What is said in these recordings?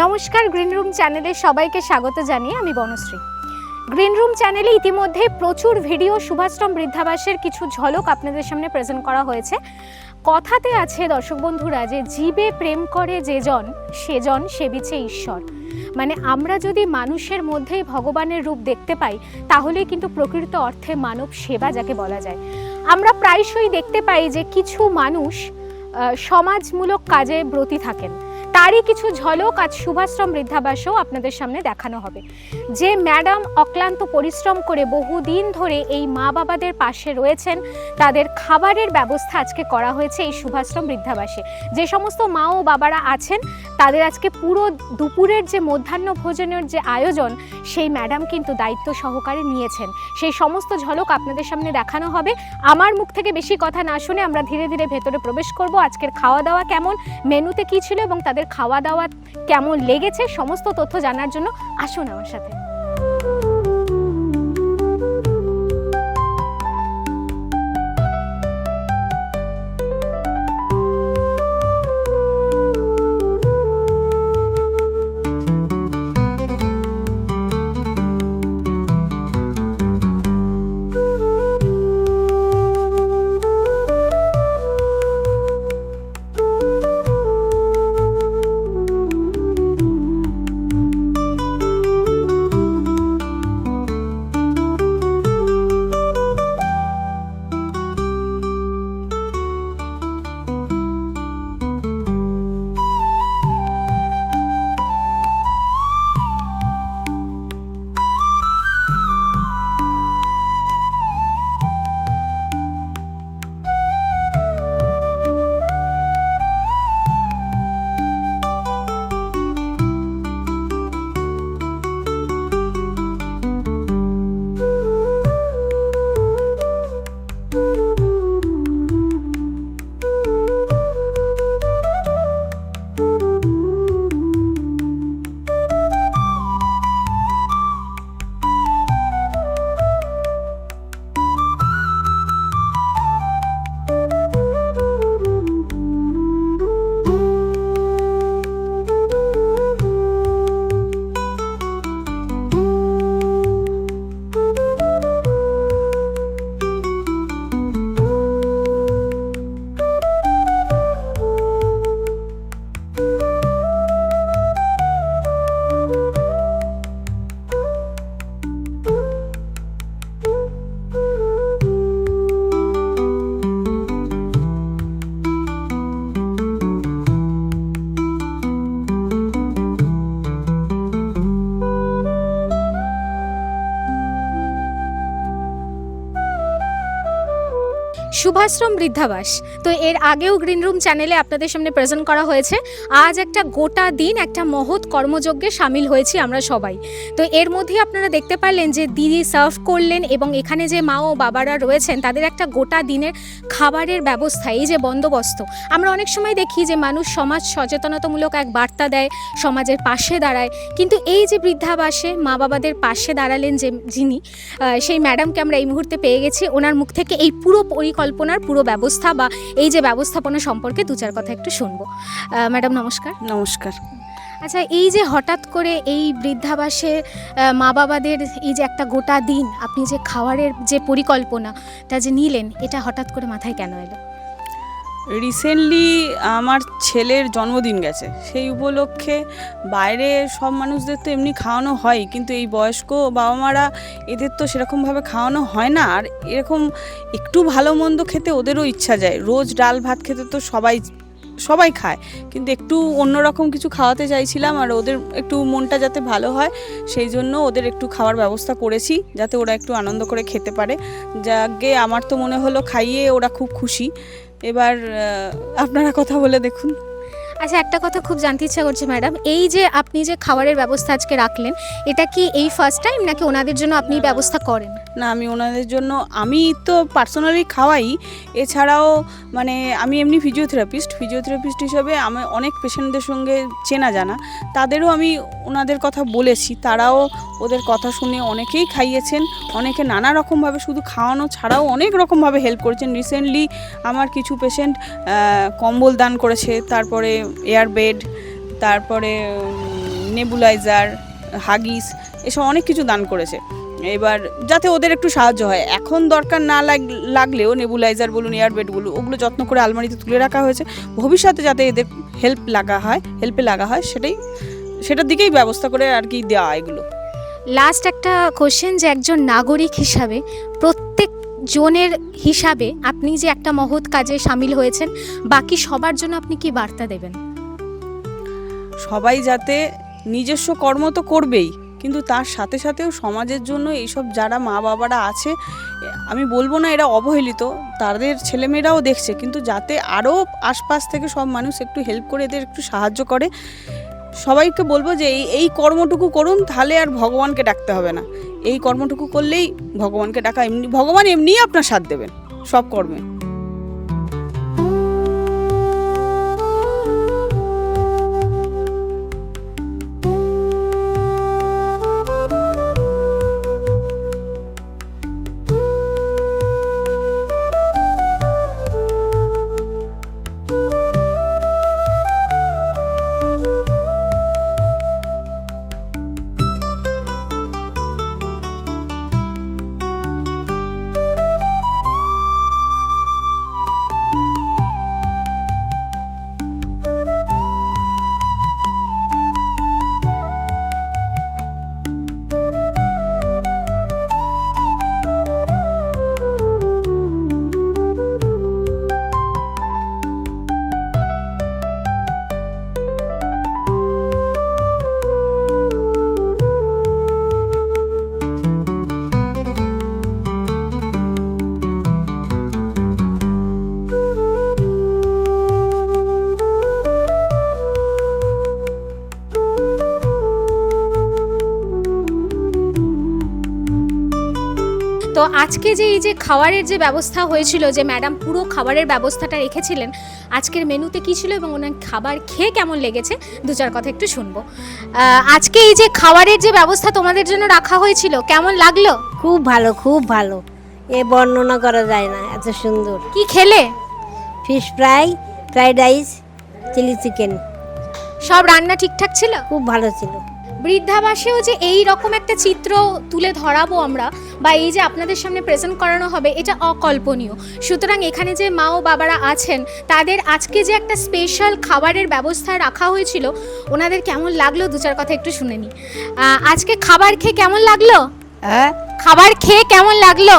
নমস্কার, green room চ্যানেলে সবাইকে স্বাগত জানিয়ে আমি বনশ্রী। গ্রিন রুম চ্যানেলে ইতিমধ্যে প্রচুর ভিডিও সুভাষগ্রাম বৃদ্ধাবাসের কিছু ঝলক আপনাদের সামনে প্রেজেন্ট করা হয়েছে। কথাতে আছে দর্শক বন্ধুরা যে জীবে প্রেম করে যেজন সেজন সেবিছে ঈশ্বর। মানে আমরা যদি মানুষের মধ্যেই ভগবানের রূপ দেখতে পাই তাহলে কিন্তু প্রকৃত অর্থে মানব সেবা যাকে বলা যায়। আমরা প্রায়শই দেখতে পাই যে কিছু মানুষ সমাজমূলক কাজে ব্রতী থাকেন, তারই কিছু ঝলক আজ সুভাষগ্রাম বৃদ্ধাবাসেও আপনাদের সামনে দেখানো হবে। যে ম্যাডাম অক্লান্ত পরিশ্রম করে বহুদিন ধরে এই মা বাবাদের পাশে রয়েছেন, তাদের খাবারের ব্যবস্থা আজকে করা হয়েছে এই সুভাষগ্রাম বৃদ্ধাবাসে। যে সমস্ত মা ও বাবারা আছেন তাদের আজকে পুরো দুপুরের যে মধ্যাহ্ন ভোজনের যে আয়োজন সেই ম্যাডাম কিন্তু দায়িত্ব সহকারে নিয়েছেন। সেই সমস্ত ঝলক আপনাদের সামনে দেখানো হবে। আমার মুখ থেকে বেশি কথা না শুনে আমরা ধীরে ধীরে ভেতরে প্রবেশ করব। আজকের খাওয়া দাওয়া কেমন, মেনুতে কী ছিল এবং তাদের খাওয়া দাওয়া কেমন লেগেছে সমস্ত তথ্য জানার জন্য আসুন আমার সাথে। সুভাষগ্রাম বৃদ্ধাবাস তো এর আগেও গ্রিন রুম চ্যানেলে আপনাদের সামনে প্রেজেন্ট করা হয়েছে। আজ একটা গোটা দিন একটা মহৎ কর্মযজ্ঞে সামিল হয়েছি আমরা সবাই। তো এর মধ্যে আপনারা দেখতে পারলেন যে দিদি সার্ভ করলেন এবং এখানে যে মা ও বাবারা রয়েছেন তাদের একটা গোটা দিনের খাবারের ব্যবস্থা, এই যে বন্দোবস্ত। আমরা অনেক সময় দেখি যে মানুষ সমাজ সচেতনতামূলক এক বার্তা দেয়, সমাজের পাশে দাঁড়ায়, কিন্তু এই যে বৃদ্ধাবাসে মা বাবাদের পাশে দাঁড়ালেন যে যিনি, সেই ম্যাডামকে আমরা এই মুহূর্তে পেয়ে গেছি। ওনার মুখ থেকে এই পুরো পরিকল্পনার পুরো ব্যবস্থা বা এই যে ব্যবস্থাপনা সম্পর্কে দু চার কথা একটু শুনবো। ম্যাডাম নমস্কার। নমস্কার। আচ্ছা, এই যে হঠাৎ করে এই বৃদ্ধাবাসে মা বাবাদের এই যে একটা গোটা দিন আপনি যে খাবারের যে পরিকল্পনাটা যে নিলেন, এটা হঠাৎ করে মাথায় কেন এলো? রিসেন্টলি আমার ছেলের জন্মদিন গেছে, সেই উপলক্ষে বাইরে সব মানুষদের তো এমনি খাওয়ানো হয়, কিন্তু এই বয়স্ক বাবা মারা এদের তো সেরকমভাবে খাওয়ানো হয় না। আর এরকম একটু ভালো মন্দ খেতে ওদেরও ইচ্ছা যায়। রোজ ডাল ভাত খেতে তো সবাই খায়, কিন্তু একটু অন্যরকম কিছু খাওয়াতে চাইছিলাম, আর ওদের একটু মনটা যাতে ভালো হয় সেই জন্য ওদের একটু খাওয়ার ব্যবস্থা করেছি, যাতে ওরা একটু আনন্দ করে খেতে পারে। যাকে আমার তো মনে হলো খাইয়ে ওরা খুব খুশি। এবার আপনারা কথা বলে দেখুন। আচ্ছা, একটা কথা খুব জানতে ইচ্ছা করছে ম্যাডাম, এই যে আপনি যে খাবারের ব্যবস্থা আজকে রাখলেন, এটা কি এই ফার্স্ট টাইম নাকি ওনাদের জন্য আপনি ব্যবস্থা করেন? না, আমি ওনাদের জন্য আমি তো পার্সোনালি খাওয়াই, এছাড়াও মানে আমি এমনি ফিজিওথেরাপিস্ট হিসেবে আমি অনেক পেশেন্টদের সঙ্গে চেনা জানা, তাদেরও আমি ওনাদের কথা বলেছি, তারাও ওদের কথা শুনে অনেকেই খাইয়েছেন, অনেকে নানা রকমভাবে শুধু খাওয়ানো ছাড়াও অনেক রকমভাবে হেল্প করেছেন। রিসেন্টলি আমার কিছু পেশেন্ট কম্বল দান করেছে, তারপরে এয়ার বেড, তারপরে নেবুলাইজার, হাগিস, এসব অনেক কিছু দান করেছে। এবার যাতে ওদের একটু সাহায্য হয়, এখন দরকার না লাগলেও নেবুলাইজার বলুন, এয়ারবেড বলুন, ওগুলো যত্ন করে আলমারিতে তুলে রাখা হয়েছে, ভবিষ্যতে যাতে এদের হেল্পে লাগা হয় সেটার দিকেই ব্যবস্থা করে আর কি দেওয়া এগুলো। লাস্ট একটা কোশ্চেন, যে একজন নাগরিক হিসাবে প্রত্যেক জনের হিসাবে আপনি যে একটা মহৎ কাজে সামিল হয়েছেন, বাকি সবার জন্য আপনি কি বার্তা দেবেন? সবাই যাতে নিজস্ব কর্ম তো করবেই, কিন্তু তার সাথে সাথেও সমাজের জন্য এইসব যারা মা বাবারা আছে, আমি বলবো না এরা অবহেলিত, তাদের ছেলেমেয়েরাও দেখছে, কিন্তু যাতে আরও আশপাশ থেকে সব মানুষ একটু হেল্প করে এদের একটু সাহায্য করে। সবাইকে বলবো যে এই কর্মটুকু করুন, তাহলে আর ভগবানকে ডাকতে হবে না। এই কর্মটুকু করলেই ভগবানকে ডাকা, ভগবান এমনিই আপনার সাথ দেবেন সব কর্মে। তো আজকে যে এই যে খাবারের যে ব্যবস্থা হয়েছিল, যে ম্যাডাম পুরো খাবারের ব্যবস্থাটা রেখেছিলেন, আজকের মেনুতে কী ছিল এবং ওনার খাবার খেয়ে কেমন লেগেছে দু চার কথা একটু শুনবো। আজকে এই যে খাবারের যে ব্যবস্থা তোমাদের জন্য রাখা হয়েছিল, কেমন লাগলো? খুব ভালো, খুব ভালো, এ বর্ণনা করা যায় না, এত সুন্দর। কি খেলে? Fish fry, fried rice, chilli chicken, সব রান্না ঠিকঠাক ছিল? খুব ভালো ছিল। বৃদ্ধাবাসেও যে এই রকম একটা চিত্র তুলে ধরাবো আমরা, বা এই যে আপনাদের সামনে প্রেজেন্ট করানো হবে, এটা অকল্পনীয়। সুতরাং এখানে যে মা ও বাবারা আছেন, তাদের আজকে যে একটা স্পেশাল খাবারের ব্যবস্থা রাখা হয়েছিল, ওনাদের কেমন লাগলো দু চার কথা একটু শুনে নি। আজকে খাবার খেয়ে কেমন লাগলো? হ্যাঁ, খাবার খেয়ে কেমন লাগলো?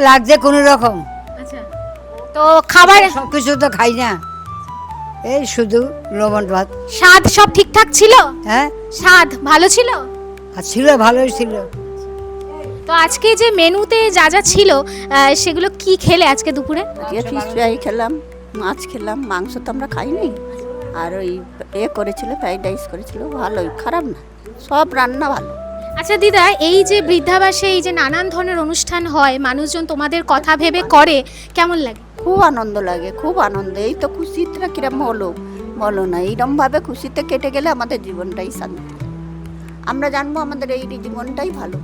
লাগছে কোনো রকম। আচ্ছা, তো খাবার সব কিছু তো খাই না, এই শুধু লবণ ভাত। স্বাদ সব ঠিকঠাক ছিল? হ্যাঁ, স্বাদ ভালো ছিল? আর ছিল, ভালোই ছিল। তো আজকে যে মেনুতে যা যা ছিল, সেগুলো কি খেলে আজকে দুপুরে? ফিশ ফ্রাই খেলাম, মাছ খেলাম, মাংস তো আমরা খাইনি। আর ওই করেছিল, ফ্রাইড রাইস করেছিল, ভালোই, খারাপ না, সব রান্না ভালো। আচ্ছা দিদা, এই যে বৃদ্ধাবাসে এই যে নানান ধরনের অনুষ্ঠান হয়, মানুষজন তোমাদের কথা ভেবে করে, কেমন লাগে? খুব আনন্দ লাগে, খুব আনন্দ। এই তো খুশিটা কিরম হলো বলো না, এইরমভাবে খুশিতে কেটে গেলে আমাদের জীবনটাই শান্তি। আমরা জানবো আমাদের এই জীবনটাই ভালো।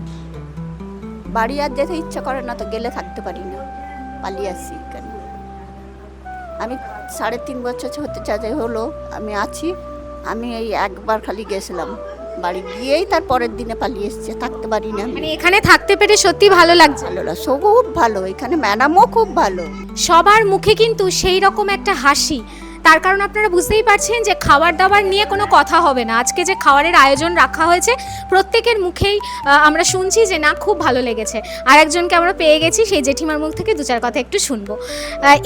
বাড়ি আর যেতে ইচ্ছা করে না, তো গেলে থাকতে পারি না, পালিয়ে আসি কেন। আমি 3.5 বছর হতে চাই হলো আমি আছি। আমি এই একবার খালি গেছিলাম, বাড়ি গিয়েই তার পরের দিনে পালিয়ে এসছে, থাকতে পারি না। মানে এখানে থাকতে পেরে সত্যি ভালো লাগছে? ভালো না, খুব ভালো, এখানে ম্যাডামও খুব ভালো। সবার মুখে কিন্তু সেই রকম একটা হাসি, তার কারণ আপনারা বুঝতেই পারছেন যে খাবার দাবার নিয়ে কোনো কথা হবে না। আজকে যে খাবারের আয়োজন রাখা হয়েছে, প্রত্যেকের মুখেই আমরা শুনছি যে না, খুব ভালো লেগেছে। আর একজনকে আমরা পেয়ে গেছি, সেই জেঠিমার মুখ থেকে দু চার কথা একটু শুনবো।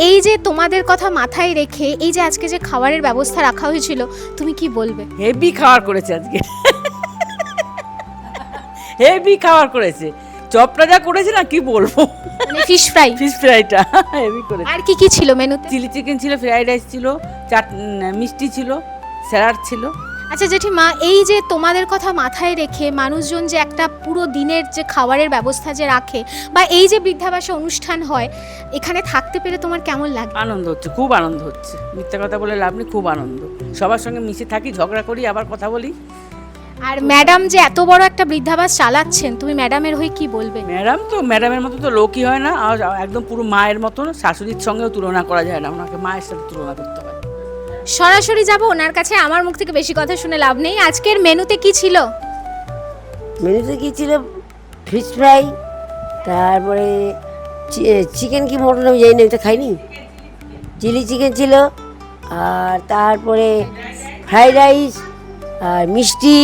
এই যে তোমাদের কথা মাথায় রেখে এই যে আজকে যে খাবারের ব্যবস্থা রাখা হয়েছিল, তুমি কি বলবে? হেভি খাবার করেছে আজকে, হেভি খাবার করেছে। চপটা যা করেছে না, কি বলবো, মানে ফিশ ফ্রাইটা হেভি করেছে। আর কি কি ছিল মেনুতে? চিলি চিকেন ছিল, ফ্রাইড রাইস ছিল, মিষ্টি ছিল, স্যালাড ছিল। আচ্ছা জেঠিমা, এই যে তোমাদের কথা মাথায় রেখে মানুষজন যে একটা পুরো দিনের যে খাবারের ব্যবস্থা যে রাখে, বা এই যে বৃদ্ধাবাসে অনুষ্ঠান হয়, এখানে থাকতে পেরে তোমার কেমন লাগে? আনন্দ হচ্ছে, খুব আনন্দ হচ্ছে, মিথ্যা কথা বলে লাভ নেই, খুব আনন্দ। সবার সঙ্গে মিশে থাকি, ঝগড়া করি, আবার কথা বলি। আর ম্যাডাম যে এত বড় একটা বৃদ্ধাবাস চালাচ্ছেন, তুমি ম্যাডামের হয়ে কি বলবে? ম্যাডামের মতো তো লোকই হয় না, আর একদম পুরো মায়ের মতন, শাশুড়ির সঙ্গেও তুলনা করা যায় না, ওনাকে মায়ের সাথে তুলনা করতে হয়। সরাসরি যাব ওনার কাছে, আমার মুখ থেকে বেশি কথা শুনে লাভ নেই। আজকের মেনুতে কি ছিল? মেনুতে কি ছিল? ফিশ ফ্রাই, তারপরে চিকেন কি মটন আমি জানি না, এটা খাইনি। চিলি চিকেন ছিল, আর তারপরে ফ্রাইড রাইস আর মিষ্টি।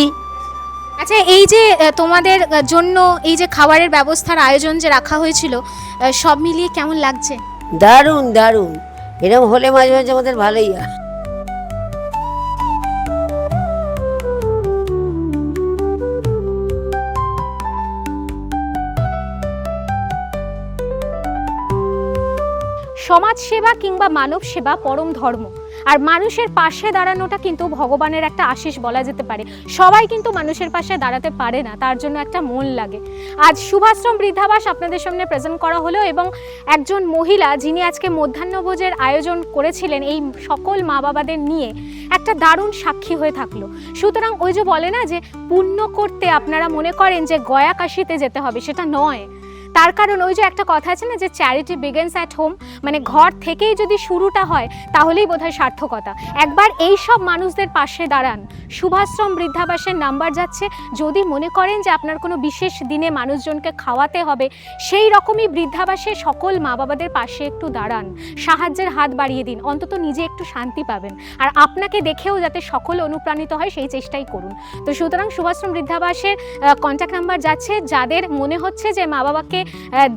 আচ্ছা, এই যে তোমাদের জন্য এই যে খাবারের ব্যবস্থার আয়োজন যে রাখা হয়েছিল, সব মিলিয়ে কেমন লাগছে? দারুণ দারুণ, এরকম হলে মাঝে মাঝে আমাদের ভালোই হয়। সমাজ সেবা কিংবা মানব সেবা পরম ধর্ম, আর মানুষের পাশে দাঁড়ানোটা কিন্তু ভগবানের একটা আশীষ বলা যেতে পারে। সবাই কিন্তু মানুষের পাশে দাঁড়াতে পারে না, তার জন্য একটা মন লাগে। আজ শুভাশ্রম বৃদ্ধাবাস আপনাদের সামনে প্রেজেন্ট করা হলো, এবং একজন মহিলা যিনি আজকে মধ্যাহ্নভোজের আয়োজন করেছিলেন এই সকল মা বাবাদের নিয়ে, একটা দারুণ সাক্ষী হয়ে থাকলো। সুতরাং ওই যে বলে না যে পুণ্য করতে আপনারা মনে করেন যে গয়া কাশিতে যেতে হবে, সেটা নয়। তার কারণ ওই যে একটা কথা আছে না যে চ্যারিটি বিগিনস অ্যাট হোম, মানে ঘর থেকেই যদি শুরুটা হয় তাহলেই বোধহয় সার্থকতা। একবার এই সব মানুষদের পাশে দাঁড়ান। শুভাশ্রম বৃদ্ধাবাসের নাম্বার যাচ্ছে, যদি মনে করেন যে আপনার কোনো বিশেষ দিনে মানুষজনকে খাওয়াতে হবে, সেই রকমই বৃদ্ধাবাসে সকল মা বাবাদের পাশে একটু দাঁড়ান, সাহায্যের হাত বাড়িয়ে দিন, অন্তত নিজে একটু শান্তি পাবেন, আর আপনাকে দেখেও যাতে সকল অনুপ্রাণিত হয় সেই চেষ্টাই করুন। তো সুতরাং শুভাশ্রম বৃদ্ধাবাসের কন্ট্যাক্ট নাম্বার যাচ্ছে, যাদের মনে হচ্ছে যে মা বাবাকে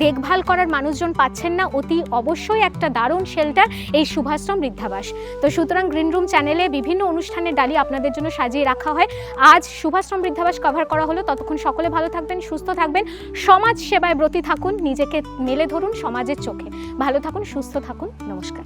দেখভাল করার মানুষজন পাচ্ছেন না, অতি অবশ্যই একটা দারুণ শেল্টার এই শুভাশ্রম বৃদ্ধাবাস। তো সুতরাং গ্রিন রুম চ্যানেলে বিভিন্ন অনুষ্ঠানের ডালি আপনাদের জন্য সাজিয়ে রাখা হয়। আজ শুভাশ্রম বৃদ্ধাবাস কভার করা হলো। ততক্ষণ সকলে ভালো থাকবেন, সুস্থ থাকবেন, সমাজ সেবায় ব্রতী থাকুন, নিজেকে মেলে ধরুন সমাজের চোখে। ভালো থাকুন, সুস্থ থাকুন, নমস্কার।